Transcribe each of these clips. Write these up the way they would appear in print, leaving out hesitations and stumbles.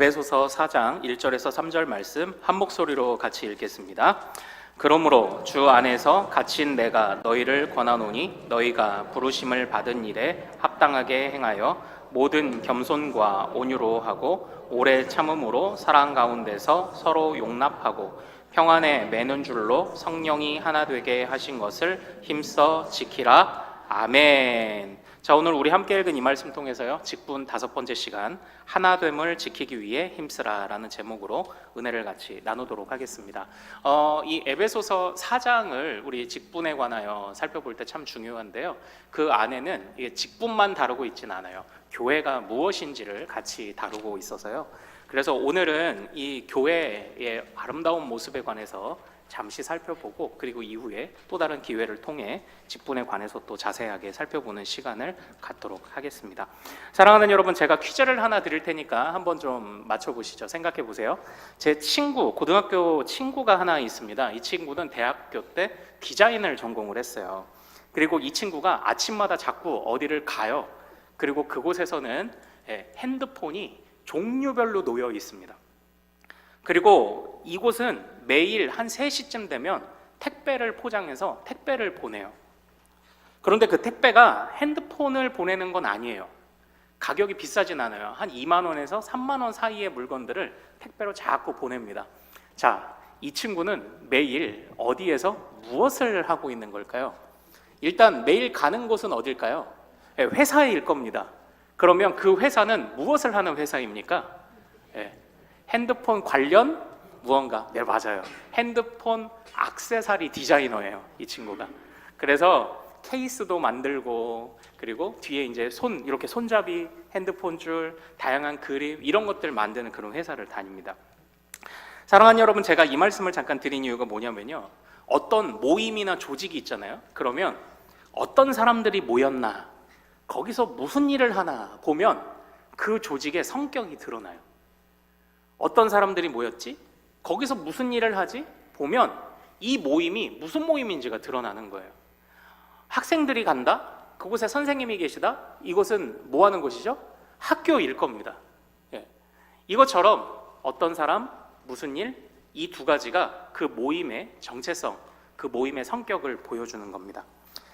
에베소서 4장 1절에서 3절 말씀 한 목소리로 같이 읽겠습니다. 그러므로 주 안에서 갇힌 내가 너희를 권하노니 너희가 부르심을 받은 일에 합당하게 행하여 모든 겸손과 온유로 하고 오래 참음으로 사랑 가운데서 서로 용납하고 평안에 매는 줄로 성령이 하나 되게 하신 것을 힘써 지키라. 아멘. 자, 오늘 우리 함께 읽은 이 말씀 통해서요, 직분 5번째 시간 하나됨을 지키기 위해 힘쓰라라는 제목으로 은혜를 같이 나누도록 하겠습니다. 이 에베소서 4장을 우리 직분에 관하여 살펴볼 때 참 중요한데요, 그 안에는 이게 직분만 다루고 있지는 않아요. 교회가 무엇인지를 같이 다루고 있어서요. 그래서 오늘은 이 교회의 아름다운 모습에 관해서 잠시 살펴보고, 그리고 이후에 또 다른 기회를 통해 직분에 관해서 또 자세하게 살펴보는 시간을 갖도록 하겠습니다. 사랑하는 여러분, 제가 퀴즈를 하나 드릴 테니까 한번 좀 맞춰보시죠. 생각해 보세요. 제 친구, 고등학교 친구가 하나 있습니다. 이 친구는 대학교 때 디자인을 전공을 했어요. 그리고 이 친구가 아침마다 자꾸 어디를 가요. 그리고 그곳에서는 핸드폰이 종류별로 놓여 있습니다. 그리고 이곳은 매일 한 3시쯤 되면 택배를 포장해서 택배를 보내요. 그런데 그 택배가 핸드폰을 보내는 건 아니에요. 가격이 비싸진 않아요. 한 2만 원에서 3만 원 사이의 물건들을 택배로 자꾸 보냅니다. 자, 이 친구는 매일 어디에서 무엇을 하고 있는 걸까요? 일단 매일 가는 곳은 어딜까요? 회사일 겁니다. 그러면 그 회사는 무엇을 하는 회사입니까? 핸드폰 관련 무언가. 네, 맞아요. 핸드폰 액세서리 디자이너예요, 이 친구가. 그래서 케이스도 만들고, 그리고 뒤에 이제 이렇게 손잡이, 핸드폰 줄, 다양한 그림, 이런 것들 만드는 그런 회사를 다닙니다. 사랑하는 여러분, 제가 이 말씀을 잠깐 드린 이유가 뭐냐면요, 어떤 모임이나 조직이 있잖아요. 그러면 어떤 사람들이 모였나, 거기서 무슨 일을 하나 보면 그 조직의 성격이 드러나요. 어떤 사람들이 모였지? 거기서 무슨 일을 하지? 보면 이 모임이 무슨 모임인지가 드러나는 거예요. 학생들이 간다? 그곳에 선생님이 계시다? 이곳은 뭐 하는 곳이죠? 학교일 겁니다. 이것처럼 어떤 사람, 무슨 일, 이 두 가지가 그 모임의 정체성, 그 모임의 성격을 보여주는 겁니다.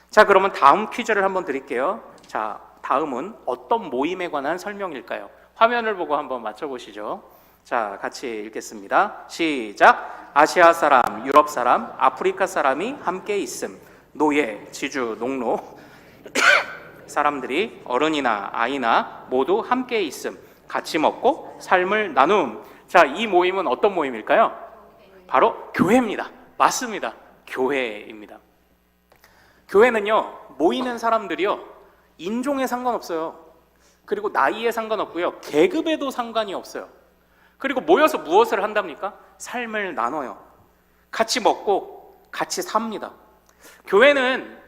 자, 그러면 다음 퀴즈를 한번 드릴게요. 자, 다음은 어떤 모임에 관한 설명일까요? 화면을 보고 한번 맞춰보시죠. 자, 같이 읽겠습니다. 시작. 아시아 사람, 유럽 사람, 아프리카 사람이 함께 있음. 노예, 지주, 농노 사람들이 어른이나 아이나 모두 함께 있음. 같이 먹고 삶을 나눔. 자, 이 모임은 어떤 모임일까요? 바로 교회입니다. 맞습니다. 교회입니다. 교회는요, 모이는 사람들이요, 인종에 상관없어요. 그리고 나이에 상관없고요, 계급에도 상관이 없어요. 그리고 모여서 무엇을 한답니까? 삶을 나눠요. 같이 먹고 같이 삽니다. 교회는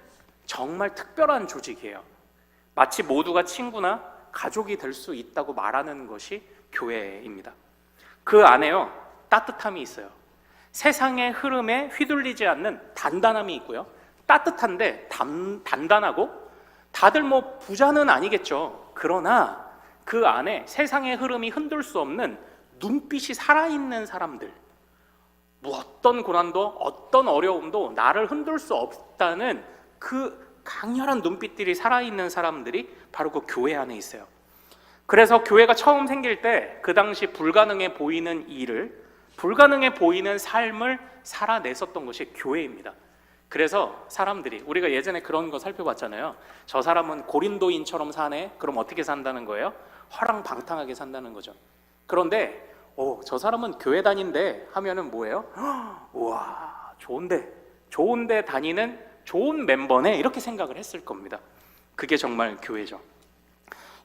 정말 특별한 조직이에요. 마치 모두가 친구나 가족이 될 수 있다고 말하는 것이 교회입니다. 그 안에요, 따뜻함이 있어요. 세상의 흐름에 휘둘리지 않는 단단함이 있고요, 따뜻한데 단단하고, 다들 뭐 부자는 아니겠죠. 그러나 그 안에 세상의 흐름이 흔들 수 없는 눈빛이 살아있는 사람들, 뭐 어떤 고난도 어떤 어려움도 나를 흔들 수 없다는 그 강렬한 눈빛들이 살아있는 사람들이 바로 그 교회 안에 있어요. 그래서 교회가 처음 생길 때 그 당시 불가능해 보이는 일을, 불가능해 보이는 삶을 살아냈었던 것이 교회입니다. 그래서 사람들이, 우리가 예전에 그런 거 살펴봤잖아요. 저 사람은 고린도인처럼 사네? 그럼 어떻게 산다는 거예요? 화랑방탕하게 산다는 거죠. 그런데 저 사람은 교회 다닌대 하면은 뭐예요? 우와, 좋은데 다니는 좋은 멤버네, 이렇게 생각을 했을 겁니다. 그게 정말 교회죠.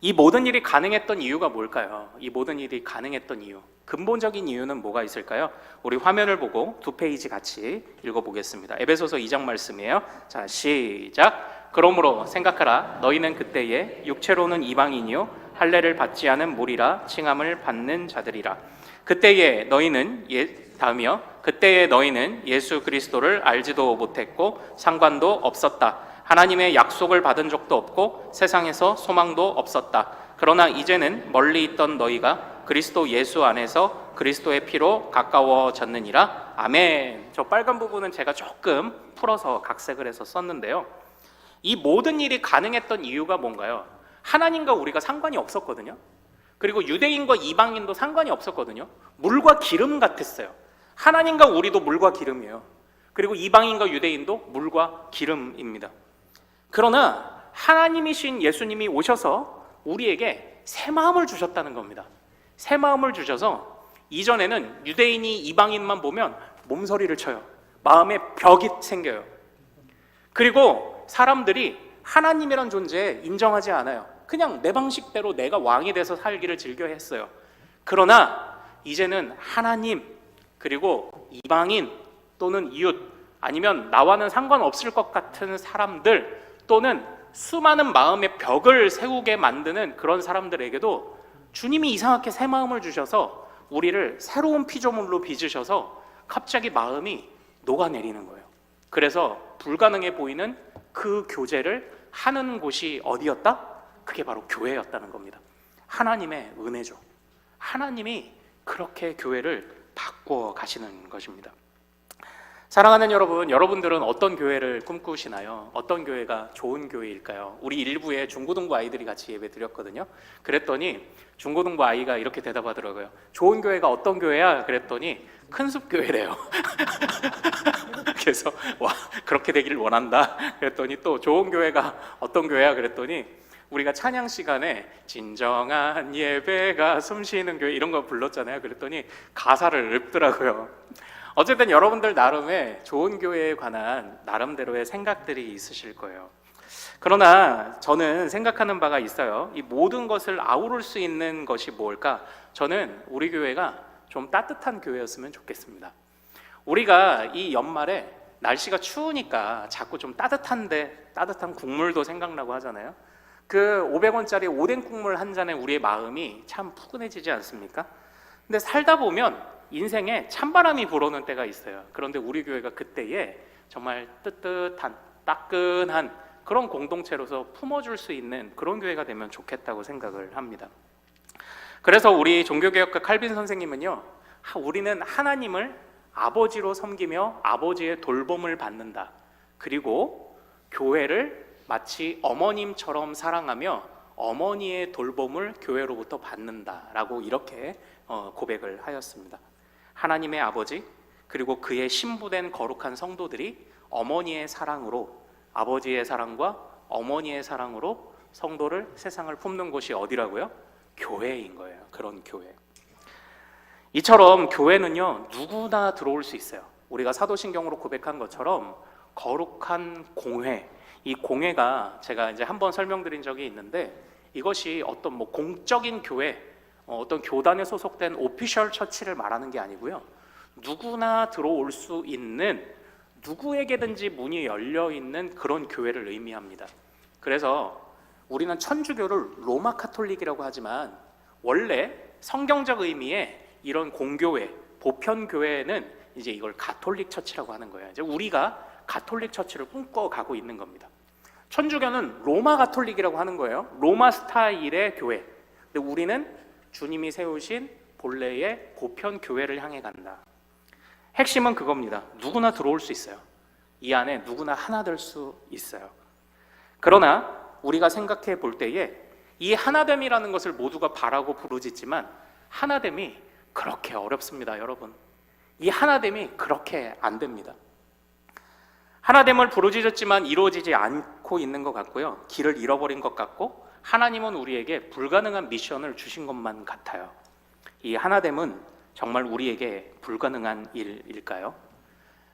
이 모든 일이 가능했던 이유가 뭘까요? 이 모든 일이 가능했던 이유, 근본적인 이유는 뭐가 있을까요? 우리 화면을 보고 2페이지 같이 읽어보겠습니다. 에베소서 2장 말씀이에요. 자, 시작. 그러므로 생각하라. 너희는 그때에 육체로는 이방인이요 할례를 받지 않은 무리라 칭함을 받는 자들이라. 그때에 너희는 예수 그리스도를 알지도 못했고 상관도 없었다. 하나님의 약속을 받은 적도 없고 세상에서 소망도 없었다. 그러나 이제는 멀리 있던 너희가 그리스도 예수 안에서 그리스도의 피로 가까워졌느니라. 아멘. 저 빨간 부분은 제가 조금 풀어서 각색을 해서 썼는데요. 이 모든 일이 가능했던 이유가 뭔가요? 하나님과 우리가 상관이 없었거든요. 그리고 유대인과 이방인도 상관이 없었거든요. 물과 기름 같았어요. 하나님과 우리도 물과 기름이에요. 그리고 이방인과 유대인도 물과 기름입니다. 그러나 하나님이신 예수님이 오셔서 우리에게 새 마음을 주셨다는 겁니다. 새 마음을 주셔서 이전에는 유대인이 이방인만 보면 몸서리를 쳐요. 마음에 벽이 생겨요. 그리고 사람들이 하나님이란 존재에 인정하지 않아요. 그냥 내 방식대로 내가 왕이 돼서 살기를 즐겨 했어요. 그러나 이제는 하나님, 그리고 이방인 또는 이웃, 아니면 나와는 상관없을 것 같은 사람들, 또는 수많은 마음의 벽을 세우게 만드는 그런 사람들에게도 주님이 이상하게 새 마음을 주셔서 우리를 새로운 피조물로 빚으셔서 갑자기 마음이 녹아내리는 거예요. 그래서 불가능해 보이는 그 교제를 하는 곳이 어디였다? 그게 바로 교회였다는 겁니다. 하나님의 은혜죠. 하나님이 그렇게 교회를 바꿔 가시는 것입니다. 사랑하는 여러분, 여러분들은 어떤 교회를 꿈꾸시나요? 어떤 교회가 좋은 교회일까요? 우리 일부에 중고등부 아이들이 같이 예배 드렸거든요. 그랬더니 중고등부 아이가 이렇게 대답하더라고요. 좋은 교회가 어떤 교회야? 그랬더니 큰숲교회래요. 그래서 와, 그렇게 되기를 원한다. 그랬더니 또 좋은 교회가 어떤 교회야? 그랬더니 우리가 찬양 시간에 진정한 예배가 숨쉬는 교회 이런 거 불렀잖아요. 그랬더니 가사를 읊더라고요. 어쨌든 여러분들 나름의 좋은 교회에 관한 나름대로의 생각들이 있으실 거예요. 그러나 저는 생각하는 바가 있어요. 이 모든 것을 아우를 수 있는 것이 뭘까? 저는 우리 교회가 좀 따뜻한 교회였으면 좋겠습니다. 우리가 이 연말에 날씨가 추우니까 자꾸 좀 따뜻한 국물도 생각나고 하잖아요. 그 500원짜리 오뎅 국물 한 잔에 우리의 마음이 참 푸근해지지 않습니까? 근데 살다 보면 인생에 찬바람이 불어오는 때가 있어요. 그런데 우리 교회가 그때에 정말 뜨뜻한 따끈한 그런 공동체로서 품어줄 수 있는 그런 교회가 되면 좋겠다고 생각을 합니다. 그래서 우리 종교개혁가 칼빈 선생님은요, 우리는 하나님을 아버지로 섬기며 아버지의 돌봄을 받는다. 그리고 교회를 마치 어머님처럼 사랑하며 어머니의 돌봄을 교회로부터 받는다라고 이렇게 고백을 하였습니다. 하나님의 아버지, 그리고 그의 신부된 거룩한 성도들이 어머니의 사랑으로, 아버지의 사랑과 어머니의 사랑으로 성도를, 세상을 품는 곳이 어디라고요? 교회인 거예요. 그런 교회. 이처럼 교회는요, 누구나 들어올 수 있어요. 우리가 사도신경으로 고백한 것처럼 거룩한 공회, 이 공회가 제가 이제 한번 설명드린 적이 있는데, 이것이 어떤 공적인 교회, 어떤 교단에 소속된 오피셜 처치를 말하는 게 아니고요, 누구나 들어올 수 있는, 누구에게든지 문이 열려 있는 그런 교회를 의미합니다. 그래서 우리는 천주교를 로마 카톨릭이라고 하지만 원래 성경적 의미의 이런 공교회, 보편교회는 이제 이걸 가톨릭 처치라고 하는 거예요. 이제 우리가 가톨릭 처치를 꿈꿔가고 있는 겁니다. 천주교는 로마 가톨릭이라고 하는 거예요. 로마 스타일의 교회. 근데 우리는 주님이 세우신 본래의 보편 교회를 향해 간다. 핵심은 그겁니다. 누구나 들어올 수 있어요. 이 안에 누구나 하나 될 수 있어요. 그러나 우리가 생각해 볼 때에 이 하나됨이라는 것을 모두가 바라고 부르짖지만 하나됨이 그렇게 어렵습니다, 여러분. 이 하나됨이 그렇게 안 됩니다. 하나됨을 부르짖었지만 이루어지지 않고 있는 것 같고요, 길을 잃어버린 것 같고, 하나님은 우리에게 불가능한 미션을 주신 것만 같아요. 이 하나됨은 정말 우리에게 불가능한 일일까요?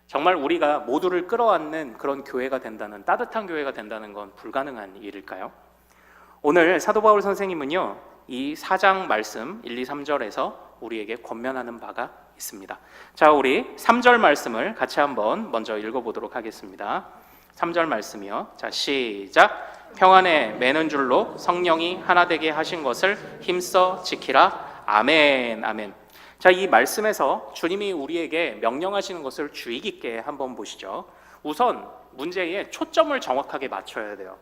정말 우리가 모두를 끌어안는 그런 교회가 된다는, 따뜻한 교회가 된다는 건 불가능한 일일까요? 오늘 사도 바울 선생님은요, 이 4장 말씀 1, 2, 3절에서 우리에게 권면하는 바가 있습니다. 자, 우리 3절 말씀을 같이 한번 먼저 읽어보도록 하겠습니다. 3절 말씀이요. 자, 시작. 평안에 매는 줄로 성령이 하나 되게 하신 것을 힘써 지키라. 아멘. 아멘. 자, 이 말씀에서 주님이 우리에게 명령하시는 것을 주의 깊게 한번 보시죠. 우선 문제에 초점을 정확하게 맞춰야 돼요.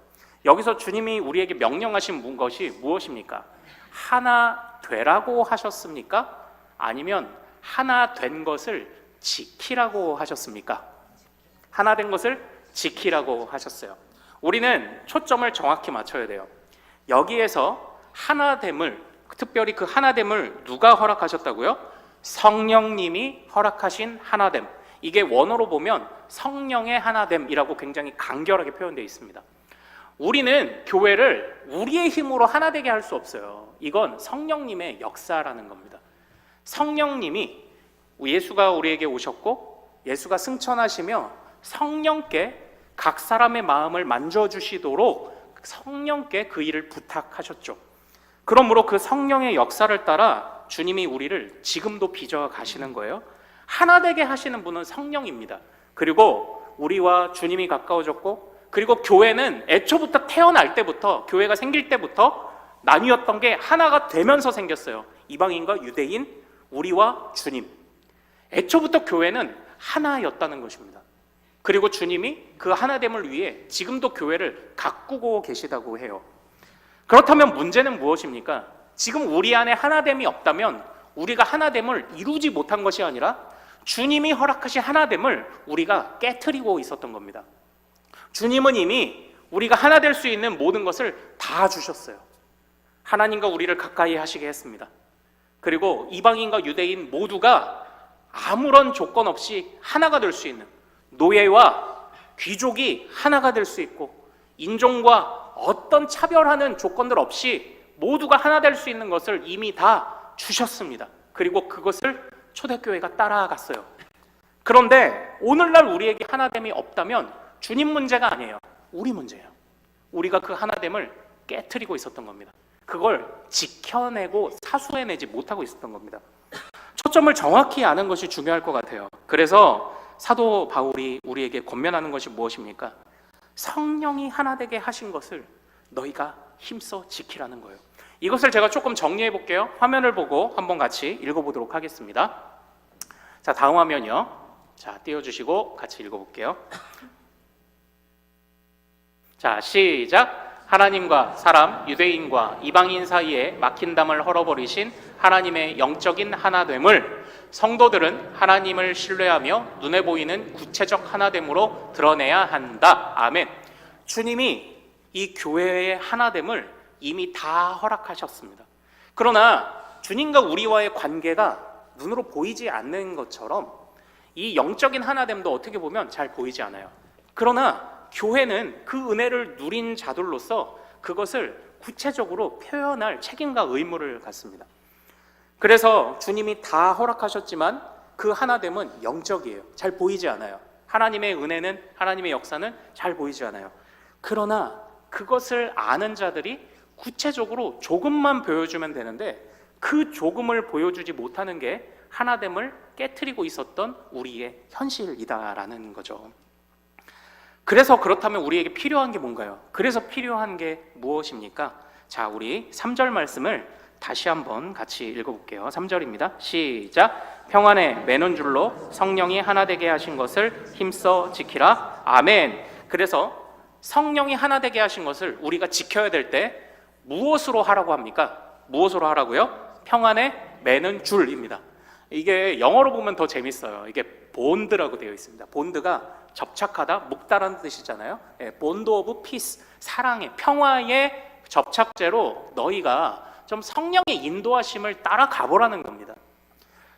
여기서 주님이 우리에게 명령하신 것이 무엇입니까? 하나 되라고 하셨습니까? 아니면 하나 된 것을 지키라고 하셨습니까? 하나 된 것을 지키라고 하셨어요. 우리는 초점을 정확히 맞춰야 돼요. 여기에서 하나됨을, 특별히 그 하나됨을 누가 허락하셨다고요? 성령님이 허락하신 하나됨. 이게 원어로 보면 성령의 하나됨이라고 굉장히 간결하게 표현되어 있습니다. 우리는 교회를 우리의 힘으로 하나 되게 할 수 없어요. 이건 성령님의 역사라는 겁니다. 성령님이, 예수가 우리에게 오셨고 예수가 승천하시며 성령께 각 사람의 마음을 만져주시도록 성령께 그 일을 부탁하셨죠. 그러므로 그 성령의 역사를 따라 주님이 우리를 지금도 빚어 가시는 거예요. 하나 되게 하시는 분은 성령입니다. 그리고 우리와 주님이 가까워졌고, 그리고 교회는 애초부터 태어날 때부터, 교회가 생길 때부터 나뉘었던 게 하나가 되면서 생겼어요. 이방인과 유대인, 우리와 주님. 애초부터 교회는 하나였다는 것입니다. 그리고 주님이 그 하나됨을 위해 지금도 교회를 가꾸고 계시다고 해요. 그렇다면 문제는 무엇입니까? 지금 우리 안에 하나됨이 없다면 우리가 하나됨을 이루지 못한 것이 아니라 주님이 허락하신 하나됨을 우리가 깨트리고 있었던 겁니다. 주님은 이미 우리가 하나 될 수 있는 모든 것을 다 주셨어요. 하나님과 우리를 가까이 하시게 했습니다. 그리고 이방인과 유대인 모두가 아무런 조건 없이 하나가 될 수 있는, 노예와 귀족이 하나가 될 수 있고, 인종과 어떤 차별하는 조건들 없이 모두가 하나 될 수 있는 것을 이미 다 주셨습니다. 그리고 그것을 초대교회가 따라갔어요. 그런데 오늘날 우리에게 하나됨이 없다면 주님 문제가 아니에요. 우리 문제예요. 우리가 그 하나됨을 깨트리고 있었던 겁니다. 그걸 지켜내고 사수해내지 못하고 있었던 겁니다. 초점을 정확히 아는 것이 중요할 것 같아요. 그래서 사도 바울이 우리에게 권면하는 것이 무엇입니까? 성령이 하나 되게 하신 것을 너희가 힘써 지키라는 거예요. 이것을 제가 조금 정리해 볼게요. 화면을 보고 한번 같이 읽어보도록 하겠습니다. 자, 다음 화면이요. 자, 띄워주시고 같이 읽어볼게요. 자, 시작. 하나님과 사람, 유대인과 이방인 사이에 막힌 담을 헐어버리신 하나님의 영적인 하나됨을 성도들은 하나님을 신뢰하며 눈에 보이는 구체적 하나됨으로 드러내야 한다. 아멘. 주님이 이 교회의 하나됨을 이미 다 허락하셨습니다. 그러나 주님과 우리와의 관계가 눈으로 보이지 않는 것처럼 이 영적인 하나됨도 어떻게 보면 잘 보이지 않아요. 그러나 교회는 그 은혜를 누린 자들로서 그것을 구체적으로 표현할 책임과 의무를 갖습니다. 그래서 주님이 다 허락하셨지만 그 하나됨은 영적이에요. 잘 보이지 않아요. 하나님의 은혜는, 하나님의 역사는 잘 보이지 않아요. 그러나 그것을 아는 자들이 구체적으로 조금만 보여주면 되는데 그 조금을 보여주지 못하는 게 하나됨을 깨트리고 있었던 우리의 현실이다라는 거죠. 그래서 그렇다면 우리에게 필요한 게 뭔가요? 그래서 필요한 게 무엇입니까? 자, 우리 3절 말씀을 다시 한번 같이 읽어볼게요. 3절입니다. 시작. 평안에 매는 줄로 성령이 하나 되게 하신 것을 힘써 지키라. 아멘. 그래서 성령이 하나 되게 하신 것을 우리가 지켜야 될 때 무엇으로 하라고 합니까? 무엇으로 하라고요? 평안에 매는 줄입니다. 이게 영어로 보면 더 재밌어요. 이게 본드라고 되어 있습니다. 본드가 접착하다, 묶다라는 뜻이잖아요. 본드 오브 피스, 사랑의, 평화의 접착제로 너희가 좀 성령의 인도하심을 따라가 보라는 겁니다.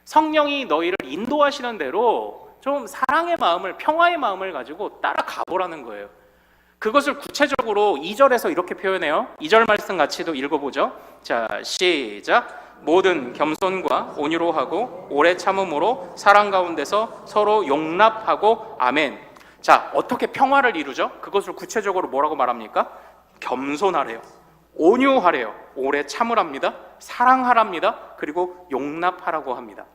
성령이 너희를 인도하시는 대로 좀 사랑의 마음을, 평화의 마음을 가지고 따라가 보라는 거예요. 그것을 구체적으로 2절에서 이렇게 표현해요. 2절 말씀 같이도 읽어보죠. 자, 시작. 모든 겸손과 온유로 하고 오래 참음으로 사랑 가운데서 서로 용납하고 아멘. 자, 어떻게 평화를 이루죠? 그것을 구체적으로 뭐라고 말합니까? 겸손하래요. 온유하래요. 오래 참으랍니다. 사랑하랍니다. 그리고 용납하라고 합니다.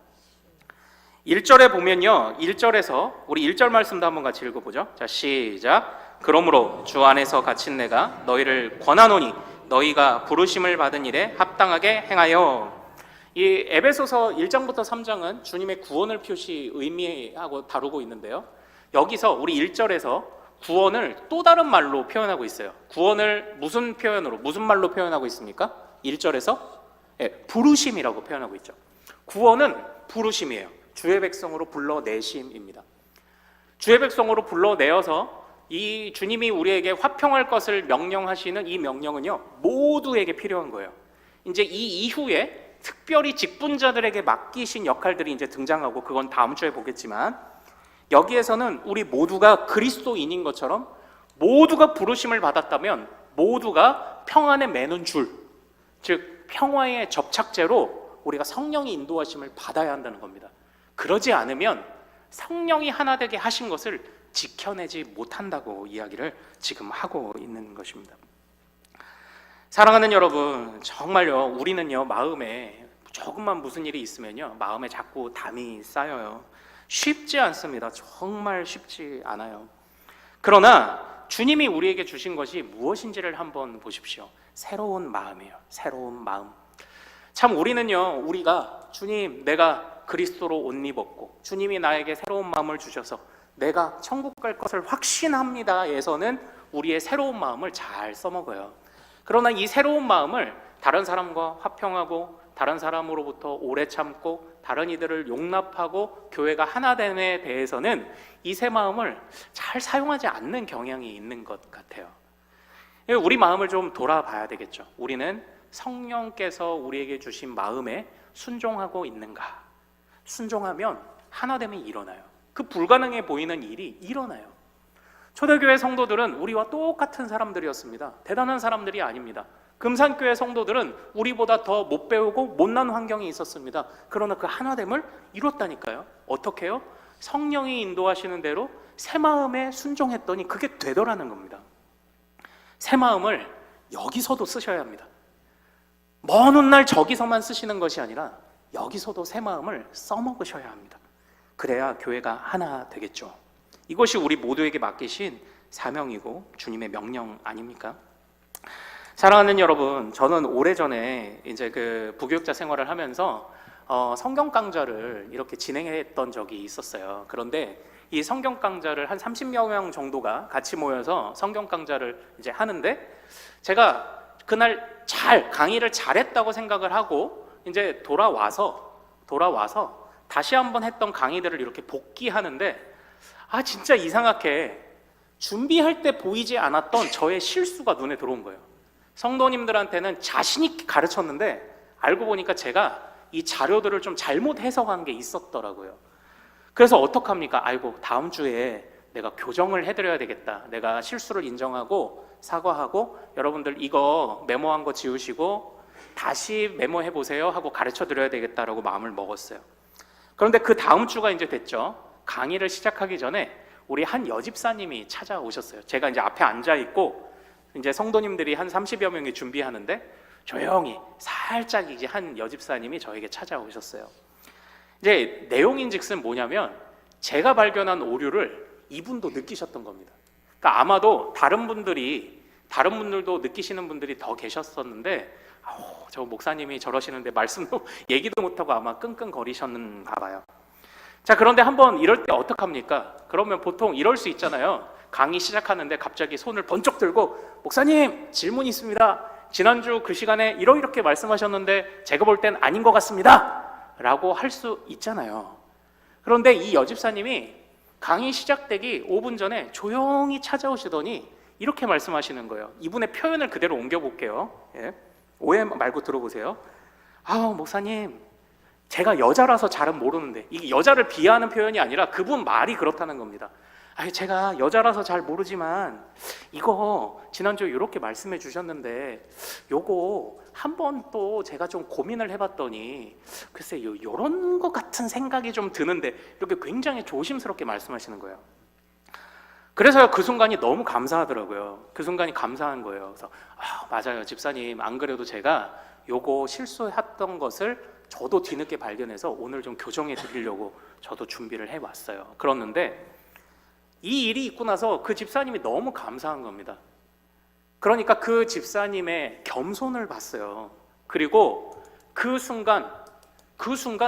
1절에 보면요, 1절에서 우리 1절 말씀도 한번 같이 읽어보죠. 자, 시작. 그러므로 주 안에서 갇힌 내가 너희를 권하노니 너희가 부르심을 받은 일에 합당하게 행하여. 이 에베소서 1장부터 3장은 주님의 구원을 의미하고 다루고 있는데요, 여기서 우리 1절에서 구원을 또 다른 말로 표현하고 있어요. 구원을 무슨 표현으로, 무슨 말로 표현하고 있습니까? 1절에서 부르심이라고 표현하고 있죠. 구원은 부르심이에요. 주의 백성으로 불러내심입니다. 주의 백성으로 불러내어서 이 주님이 우리에게 화평할 것을 명령하시는 이 명령은요, 모두에게 필요한 거예요. 이제 이 이후에 특별히 직분자들에게 맡기신 역할들이 이제 등장하고, 그건 다음 주에 보겠지만, 여기에서는 우리 모두가 그리스도인인 것처럼 모두가 부르심을 받았다면 모두가 평안에 매는 줄, 즉 평화의 접착제로 우리가 성령의 인도하심을 받아야 한다는 겁니다. 그러지 않으면 성령이 하나 되게 하신 것을 지켜내지 못한다고 이야기를 지금 하고 있는 것입니다. 사랑하는 여러분, 정말요, 우리는요, 마음에 조금만 무슨 일이 있으면요, 마음에 자꾸 담이 쌓여요. 쉽지 않습니다. 정말 쉽지 않아요. 그러나 주님이 우리에게 주신 것이 무엇인지를 한번 보십시오. 새로운 마음이에요. 새로운 마음. 참 우리는요, 우리가 주님, 내가 그리스도로 옷 입었고 주님이 나에게 새로운 마음을 주셔서 내가 천국 갈 것을 확신합니다에서는 우리의 새로운 마음을 잘 써먹어요. 그러나 이 새로운 마음을 다른 사람과 화평하고 다른 사람으로부터 오래 참고 다른 이들을 용납하고 교회가 하나 됨에 대해서는 이 새 마음을 잘 사용하지 않는 경향이 있는 것 같아요. 우리 마음을 좀 돌아봐야 되겠죠. 우리는 성령께서 우리에게 주신 마음에 순종하고 있는가? 순종하면 하나됨이 일어나요. 그 불가능해 보이는 일이 일어나요. 초대교회 성도들은 우리와 똑같은 사람들이었습니다. 대단한 사람들이 아닙니다. 금산교회 성도들은 우리보다 더 못 배우고 못난 환경이 있었습니다. 그러나 그 하나됨을 이뤘다니까요. 어떻게 해요? 성령이 인도하시는 대로 새 마음에 순종했더니 그게 되더라는 겁니다. 새 마음을 여기서도 쓰셔야 합니다. 먼 훗날 저기서만 쓰시는 것이 아니라 여기서도 새 마음을 써먹으셔야 합니다. 그래야 교회가 하나 되겠죠. 이것이 우리 모두에게 맡기신 사명이고 주님의 명령 아닙니까? 사랑하는 여러분, 저는 오래전에 이제 그 부교육자 생활을 하면서 성경 강좌를 이렇게 진행했던 적이 있었어요. 그런데 이 성경 강좌를 한 30여 명 정도가 같이 모여서 성경 강좌를 이제 하는데, 제가 그날 강의를 잘했다고 생각을 하고 이제 돌아와서 다시 한번 했던 강의들을 이렇게 복기하는데, 진짜 이상하게 준비할 때 보이지 않았던 저의 실수가 눈에 들어온 거예요. 성도님들한테는 자신 있게 가르쳤는데 알고 보니까 제가 이 자료들을 좀 잘못 해석한 게 있었더라고요. 그래서 어떡합니까? 아이고, 다음 주에 내가 교정을 해드려야 되겠다. 내가 실수를 인정하고 사과하고 여러분들 이거 메모한 거 지우시고 다시 메모해 보세요 하고 가르쳐 드려야 되겠다라고 마음을 먹었어요. 그런데 그 다음 주가 이제 됐죠. 강의를 시작하기 전에 우리 한 여집사님이 찾아오셨어요. 제가 이제 앞에 앉아 있고 이제 성도님들이 한 30여 명이 준비하는데 조용히 살짝 이제 한 여집사님이 저에게 찾아오셨어요. 이제 내용인즉슨 뭐냐면 제가 발견한 오류를 이분도 느끼셨던 겁니다. 그러니까 아마도 다른 분들도 느끼시는 분들이 더 계셨었는데, 저 목사님이 저러시는데 말씀도 얘기도 못하고 아마 끙끙거리셨는가 봐요. 자, 그런데 한번 이럴 때 어떡합니까? 그러면 보통 이럴 수 있잖아요. 강의 시작하는데 갑자기 손을 번쩍 들고 목사님 질문이 있습니다. 지난주 그 시간에 이렇게 말씀하셨는데 제가 볼 땐 아닌 것 같습니다 라고 할 수 있잖아요. 그런데 이 여집사님이 강의 시작되기 5분 전에 조용히 찾아오시더니 이렇게 말씀하시는 거예요. 이분의 표현을 그대로 옮겨볼게요. 오해 말고 들어보세요. 목사님, 제가 여자라서 잘은 모르는데, 이게 여자를 비하하는 표현이 아니라 그분 말이 그렇다는 겁니다. 제가 여자라서 잘 모르지만 이거 지난주에 이렇게 말씀해 주셨는데 요거 한번 또 제가 좀 고민을 해봤더니 글쎄요, 이런 것 같은 생각이 좀 드는데, 이렇게 굉장히 조심스럽게 말씀하시는 거예요. 그래서 그 순간이 너무 감사하더라고요. 그 순간이 감사한 거예요. 그래서 맞아요, 집사님, 안 그래도 제가 요거 실수했던 것을 저도 뒤늦게 발견해서 오늘 좀 교정해 드리려고 저도 준비를 해왔어요. 그랬는데 이 일이 있고 나서 그 집사님이 너무 감사한 겁니다. 그러니까 그 집사님의 겸손을 봤어요. 그리고 그 순간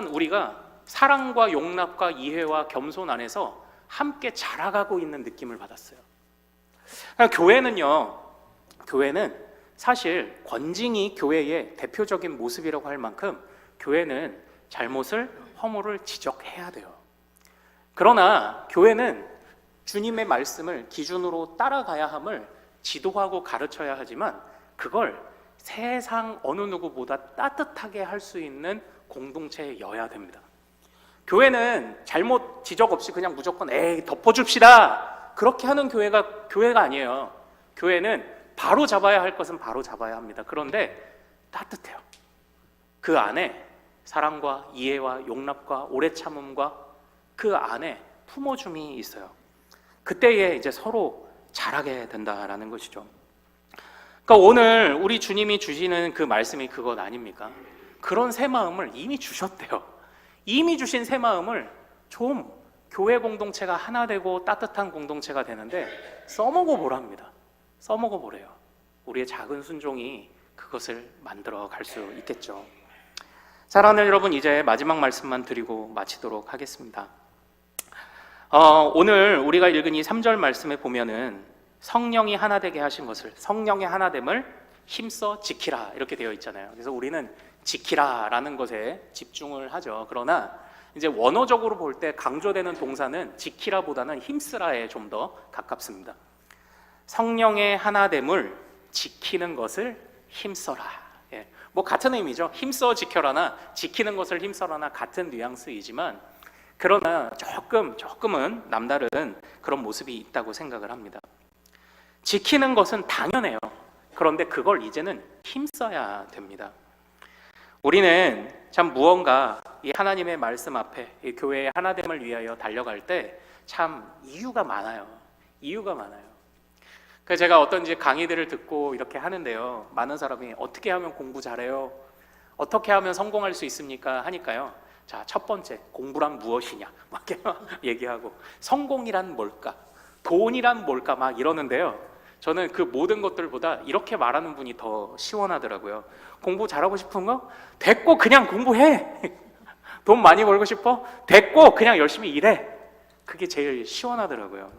우리가 사랑과 용납과 이해와 겸손 안에서 함께 자라가고 있는 느낌을 받았어요. 교회는 사실 권징이 교회의 대표적인 모습이라고 할 만큼 교회는 잘못을, 허물을 지적해야 돼요. 그러나 교회는 주님의 말씀을 기준으로 따라가야 함을 지도하고 가르쳐야 하지만 그걸 세상 어느 누구보다 따뜻하게 할 수 있는 공동체여야 됩니다. 교회는 잘못 지적 없이 그냥 무조건 덮어줍시다 그렇게 하는 교회가 아니에요. 교회는 바로 잡아야 할 것은 바로 잡아야 합니다. 그런데 따뜻해요. 그 안에 사랑과 이해와 용납과 오래 참음과 그 안에 품어줌이 있어요. 그때에 이제 서로 잘하게 된다라는 것이죠. 그러니까 오늘 우리 주님이 주시는 그 말씀이 그것 아닙니까? 그런 새 마음을 이미 주셨대요. 이미 주신 새 마음을 좀 교회 공동체가 하나 되고 따뜻한 공동체가 되는데 써먹어 보랍니다. 써먹어 보래요. 우리의 작은 순종이 그것을 만들어 갈 수 있겠죠. 사랑하는 여러분, 이제 마지막 말씀만 드리고 마치도록 하겠습니다. 오늘 우리가 읽은 이 3절 말씀에 보면은 성령이 하나 되게 하신 것을, 성령의 하나됨을 힘써 지키라 이렇게 되어 있잖아요. 그래서 우리는 지키라라는 것에 집중을 하죠. 그러나 이제 원어적으로 볼 때 강조되는 동사는 지키라보다는 힘쓰라에 좀 더 가깝습니다. 성령의 하나됨을 지키는 것을 힘써라. 뭐 같은 의미죠. 힘써 지켜라나 지키는 것을 힘써라나 같은 뉘앙스이지만 그러나 조금은 남다른 그런 모습이 있다고 생각을 합니다. 지키는 것은 당연해요. 그런데 그걸 이제는 힘써야 됩니다. 우리는 참 무언가 이 하나님의 말씀 앞에 이 교회의 하나됨을 위하여 달려갈 때 참 이유가 많아요. 그래서 제가 어떤 이제 강의들을 듣고 이렇게 하는데요. 많은 사람이 어떻게 하면 공부 잘해요? 어떻게 하면 성공할 수 있습니까? 하니까요. 자, 첫 번째, 공부란 무엇이냐? 막 얘기하고 성공이란 뭘까? 돈이란 뭘까? 막 이러는데요. 저는 그 모든 것들보다 이렇게 말하는 분이 더 시원하더라고요. 공부 잘하고 싶은 거? 됐고 그냥 공부해. 돈 많이 벌고 싶어? 됐고 그냥 열심히 일해. 그게 제일 시원하더라고요.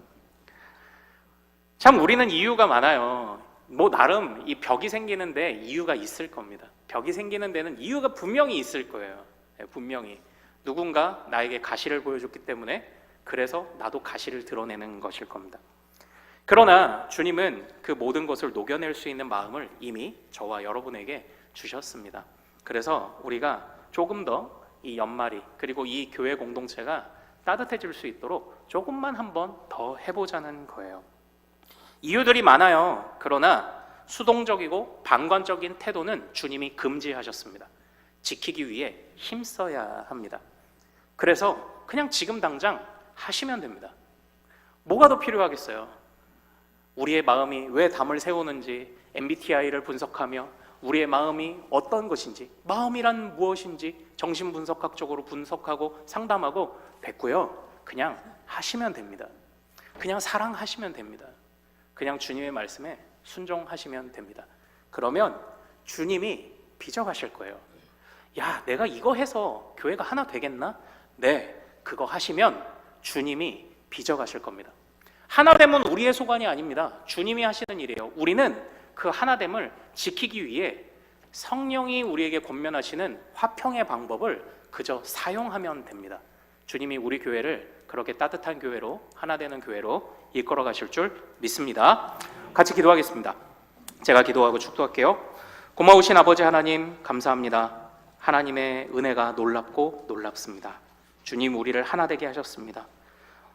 참 우리는 이유가 많아요. 뭐 나름 이 벽이 생기는데 이유가 있을 겁니다. 벽이 생기는 데는 이유가 분명히 있을 거예요. 분명히 누군가 나에게 가시를 보여줬기 때문에 그래서 나도 가시를 드러내는 것일 겁니다. 그러나 주님은 그 모든 것을 녹여낼 수 있는 마음을 이미 저와 여러분에게 주셨습니다. 그래서 우리가 조금 더 이 연말이 그리고 이 교회 공동체가 따뜻해질 수 있도록 조금만 한번 더 해보자는 거예요. 이유들이 많아요. 그러나 수동적이고 방관적인 태도는 주님이 금지하셨습니다. 지키기 위해 힘써야 합니다. 그래서 그냥 지금 당장 하시면 됩니다. 뭐가 더 필요하겠어요? 우리의 마음이 왜 담을 세우는지 MBTI를 분석하며 우리의 마음이 어떤 것인지, 마음이란 무엇인지 정신분석학적으로 분석하고 상담하고 됐고요. 그냥 하시면 됩니다. 그냥 사랑하시면 됩니다. 그냥 주님의 말씀에 순종하시면 됩니다. 그러면 주님이 빚어가실 거예요. 야, 내가 이거 해서 교회가 하나 되겠나? 네, 그거 하시면 주님이 빚어가실 겁니다. 하나됨은 우리의 소관이 아닙니다. 주님이 하시는 일이에요. 우리는 그 하나됨을 지키기 위해 성령이 우리에게 권면하시는 화평의 방법을 그저 사용하면 됩니다. 주님이 우리 교회를 그렇게 따뜻한 교회로, 하나 되는 교회로 이끌어 가실 줄 믿습니다. 같이 기도하겠습니다. 제가 기도하고 축도할게요. 고마우신 아버지 하나님 감사합니다. 하나님의 은혜가 놀랍고 놀랍습니다. 주님 우리를 하나 되게 하셨습니다.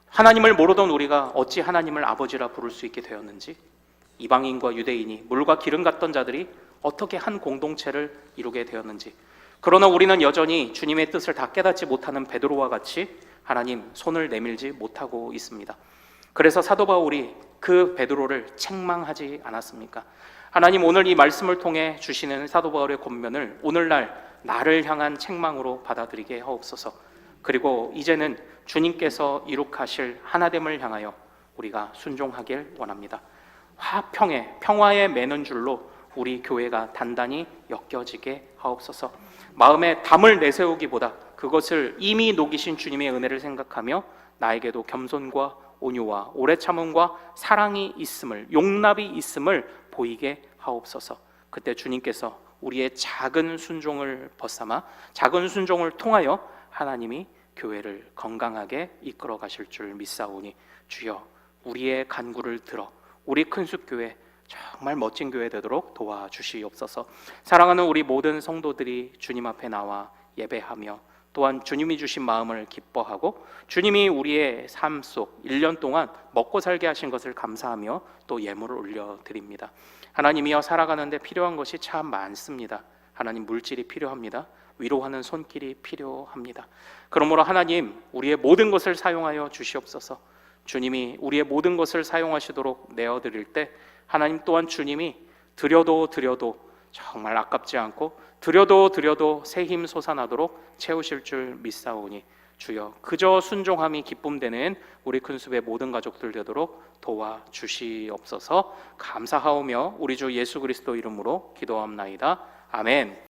하나님을 모르던 우리가 어찌 하나님을 아버지라 부를 수 있게 되었는지, 이방인과 유대인이 물과 기름 같던 자들이 어떻게 한 공동체를 이루게 되었는지, 그러나 우리는 여전히 주님의 뜻을 다 깨닫지 못하는 베드로와 같이 하나님 손을 내밀지 못하고 있습니다. 그래서 사도 바울이 그 베드로를 책망하지 않았습니까? 하나님 오늘 이 말씀을 통해 주시는 사도 바울의 권면을 오늘날 나를 향한 책망으로 받아들이게 하옵소서. 그리고 이제는 주님께서 이룩하실 하나됨을 향하여 우리가 순종하길 원합니다. 평화에 매는 줄로 우리 교회가 단단히 엮여지게 하옵소서. 마음에 담을 내세우기보다 그것을 이미 녹이신 주님의 은혜를 생각하며 나에게도 겸손과 온유와 오래 참음과 사랑이 있음을, 용납이 있음을 보이게 하옵소서. 그때 주님께서 우리의 작은 순종을 벗삼아 작은 순종을 통하여 하나님이 교회를 건강하게 이끌어 가실 줄 믿사오니 주여 우리의 간구를 들어 우리 큰숲교회 정말 멋진 교회 되도록 도와주시옵소서. 사랑하는 우리 모든 성도들이 주님 앞에 나와 예배하며 또한 주님이 주신 마음을 기뻐하고 주님이 우리의 삶 속 1년 동안 먹고 살게 하신 것을 감사하며 또 예물을 올려드립니다. 하나님이여, 살아가는데 필요한 것이 참 많습니다. 하나님, 물질이 필요합니다. 위로하는 손길이 필요합니다. 그러므로 하나님, 우리의 모든 것을 사용하여 주시옵소서. 주님이 우리의 모든 것을 사용하시도록 내어드릴 때 하나님 또한 주님이 드려도 정말 아깝지 않고 드려도 새 힘 솟아나도록 채우실 줄 믿사오니 주여 그저 순종함이 기쁨되는 우리 큰숲의 모든 가족들 되도록 도와주시옵소서. 감사하오며 우리 주 예수 그리스도 이름으로 기도합나이다. 아멘.